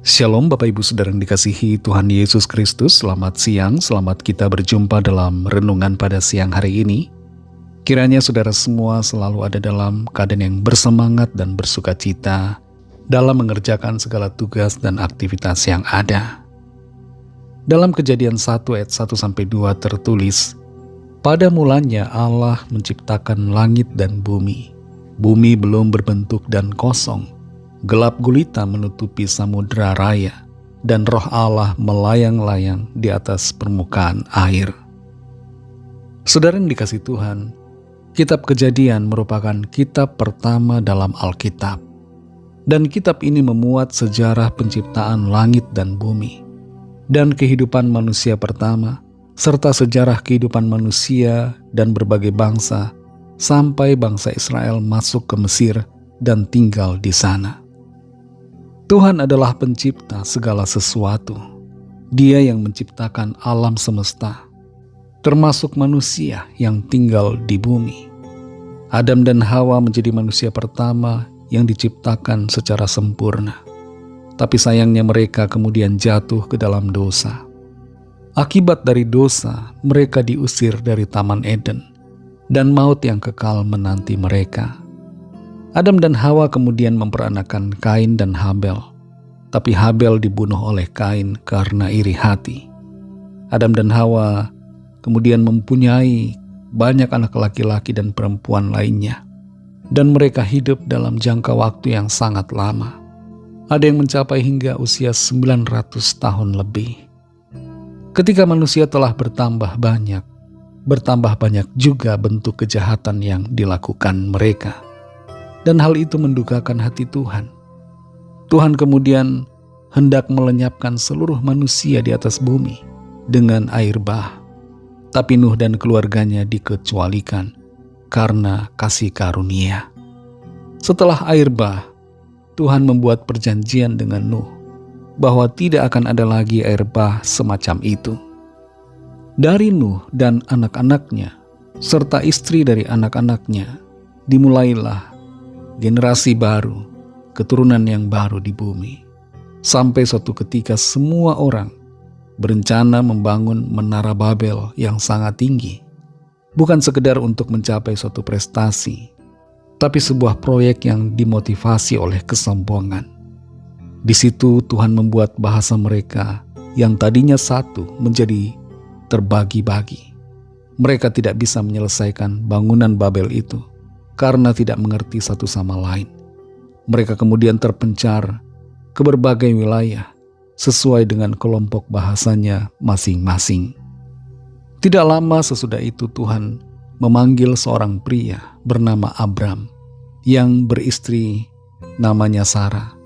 Shalom Bapak Ibu Saudara yang dikasihi Tuhan Yesus Kristus. Selamat siang, selamat kita berjumpa dalam renungan pada siang hari ini. Kiranya saudara semua selalu ada dalam keadaan yang bersemangat dan bersukacita dalam mengerjakan segala tugas dan aktivitas yang ada. Dalam Kejadian 1 ayat 1-2 tertulis, "Pada mulanya Allah menciptakan langit dan bumi. Bumi belum berbentuk dan kosong. Gelap gulita menutupi samudera raya, dan roh Allah melayang-layang di atas permukaan air." Saudara yang dikasihi Tuhan, kitab Kejadian merupakan kitab pertama dalam Alkitab. Dan kitab ini memuat sejarah penciptaan langit dan bumi, dan kehidupan manusia pertama, serta sejarah kehidupan manusia dan berbagai bangsa, sampai bangsa Israel masuk ke Mesir dan tinggal di sana. Tuhan adalah pencipta segala sesuatu. Dia yang menciptakan alam semesta, termasuk manusia yang tinggal di bumi. Adam dan Hawa menjadi manusia pertama yang diciptakan secara sempurna. Tapi sayangnya mereka kemudian jatuh ke dalam dosa. Akibat dari dosa, mereka diusir dari Taman Eden, dan maut yang kekal menanti mereka. Adam dan Hawa kemudian memperanakan Kain dan Habel, tapi Habel dibunuh oleh Kain karena iri hati. Adam dan Hawa kemudian mempunyai banyak anak laki-laki dan perempuan lainnya, dan mereka hidup dalam jangka waktu yang sangat lama. Ada yang mencapai hingga usia 900 tahun lebih. Ketika manusia telah bertambah banyak juga bentuk kejahatan yang dilakukan mereka. Dan hal itu mendukakan hati Tuhan. Tuhan kemudian hendak melenyapkan seluruh manusia di atas bumi dengan air bah. Tapi Nuh dan keluarganya dikecualikan karena kasih karunia. Setelah air bah, Tuhan membuat perjanjian dengan Nuh bahwa tidak akan ada lagi air bah semacam itu. Dari Nuh dan anak-anaknya, serta istri dari anak-anaknya, dimulailah generasi baru, keturunan yang baru di bumi. Sampai suatu ketika semua orang berencana membangun menara Babel yang sangat tinggi. Bukan sekedar untuk mencapai suatu prestasi, tapi sebuah proyek yang dimotivasi oleh kesombongan. Di situ Tuhan membuat bahasa mereka yang tadinya satu menjadi terbagi-bagi. Mereka tidak bisa menyelesaikan bangunan Babel itu karena tidak mengerti satu sama lain. Mereka kemudian terpencar ke berbagai wilayah sesuai dengan kelompok bahasanya masing-masing. Tidak lama sesudah itu Tuhan memanggil seorang pria bernama Abram yang beristri namanya Sarah.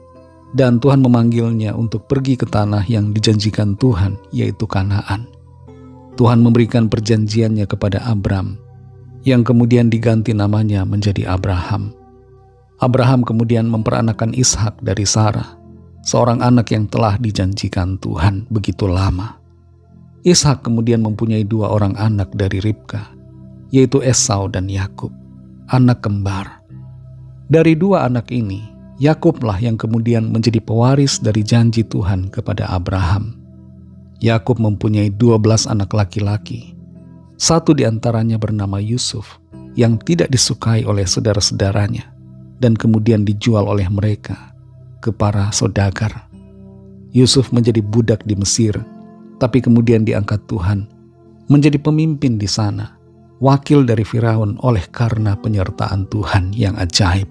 Dan Tuhan memanggilnya untuk pergi ke tanah yang dijanjikan Tuhan, yaitu Kanaan. Tuhan memberikan perjanjiannya kepada Abram, yang kemudian diganti namanya menjadi Abraham. Abraham kemudian memperanakan Ishak dari Sarah, seorang anak yang telah dijanjikan Tuhan begitu lama. Ishak kemudian mempunyai 2 orang anak dari Ribka, yaitu Esau dan Yakub, anak kembar. Dari 2 anak ini, Yakublah yang kemudian menjadi pewaris dari janji Tuhan kepada Abraham. Yakub mempunyai 12 anak laki-laki. Satu di antaranya bernama Yusuf, yang tidak disukai oleh saudara-saudaranya, dan kemudian dijual oleh mereka ke para saudagar. Yusuf menjadi budak di Mesir, tapi kemudian diangkat Tuhan menjadi pemimpin di sana, wakil dari Firaun oleh karena penyertaan Tuhan yang ajaib.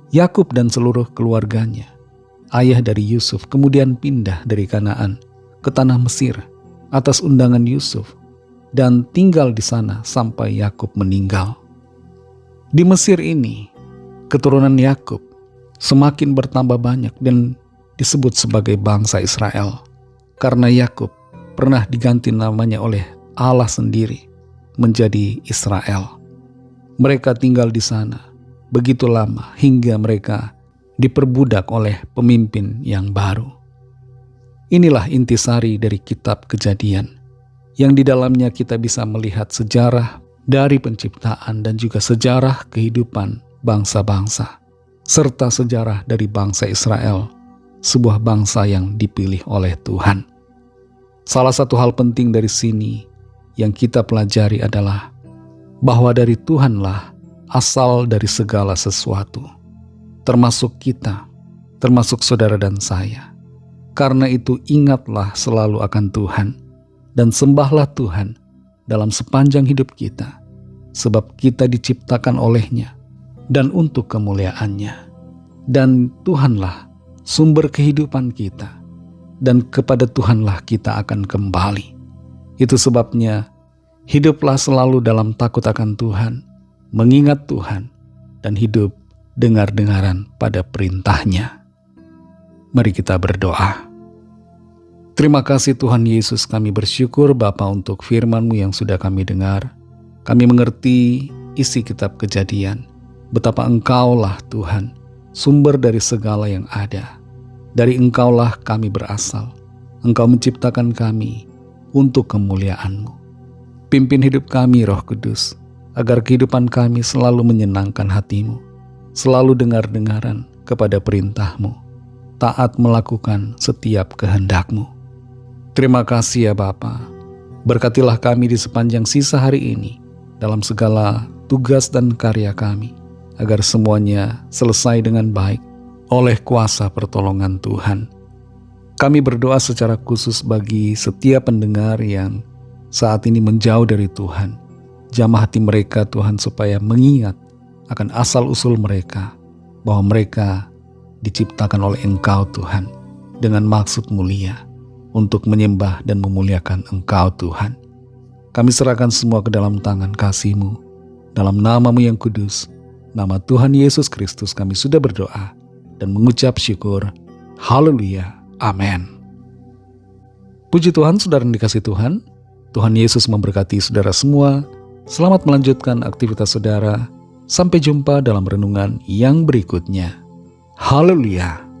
Yakub dan seluruh keluarganya, ayah dari Yusuf, kemudian pindah dari Kanaan ke tanah Mesir atas undangan Yusuf, dan tinggal di sana sampai Yakub meninggal. Di Mesir ini, keturunan Yakub semakin bertambah banyak dan disebut sebagai bangsa Israel, karena Yakub pernah diganti namanya oleh Allah sendiri menjadi Israel. Mereka tinggal di sana begitu lama hingga mereka diperbudak oleh pemimpin yang baru. Inilah intisari dari kitab Kejadian, yang di dalamnya kita bisa melihat sejarah dari penciptaan dan juga sejarah kehidupan bangsa-bangsa, serta sejarah dari bangsa Israel sebuah bangsa yang dipilih oleh Tuhan. Salah satu hal penting dari sini yang kita pelajari adalah bahwa dari Tuhanlah asal dari segala sesuatu, termasuk kita, termasuk saudara dan saya. Karena itu ingatlah selalu akan Tuhan dan sembahlah Tuhan dalam sepanjang hidup kita, sebab kita diciptakan oleh-Nya dan untuk kemuliaan-Nya. Dan Tuhanlah sumber kehidupan kita, dan kepada Tuhanlah kita akan kembali. Itu sebabnya hiduplah selalu dalam takut akan Tuhan, mengingat Tuhan, dan hidup dengar-dengaran pada perintah-Nya. Mari kita berdoa. Terima kasih Tuhan Yesus, kami bersyukur Bapa untuk firman-Mu yang sudah kami dengar. Kami mengerti isi kitab Kejadian, betapa Engkaulah Tuhan, sumber dari segala yang ada. Dari Engkaulah kami berasal. Engkau menciptakan kami untuk kemuliaan-Mu. Pimpin hidup kami Roh Kudus, agar kehidupan kami selalu menyenangkan hati-Mu, selalu dengar-dengaran kepada perintah-Mu, taat melakukan setiap kehendak-Mu. Terima kasih ya Bapa. Berkatilah kami di sepanjang sisa hari ini, dalam segala tugas dan karya kami, agar semuanya selesai dengan baik oleh kuasa pertolongan Tuhan. Kami berdoa secara khusus bagi setiap pendengar yang saat ini menjauh dari Tuhan. Jamah hati mereka Tuhan, supaya mengingat akan asal-usul mereka, bahwa mereka diciptakan oleh Engkau Tuhan, dengan maksud mulia, untuk menyembah dan memuliakan Engkau Tuhan. Kami serahkan semua ke dalam tangan kasih-Mu, dalam nama-Mu yang kudus, nama Tuhan Yesus Kristus kami sudah berdoa dan mengucap syukur. Haleluya. Amin. Puji Tuhan, saudara yang dikasihi Tuhan. Tuhan Yesus memberkati saudara semua. Selamat melanjutkan aktivitas saudara. Sampai jumpa dalam renungan yang berikutnya. Haleluya.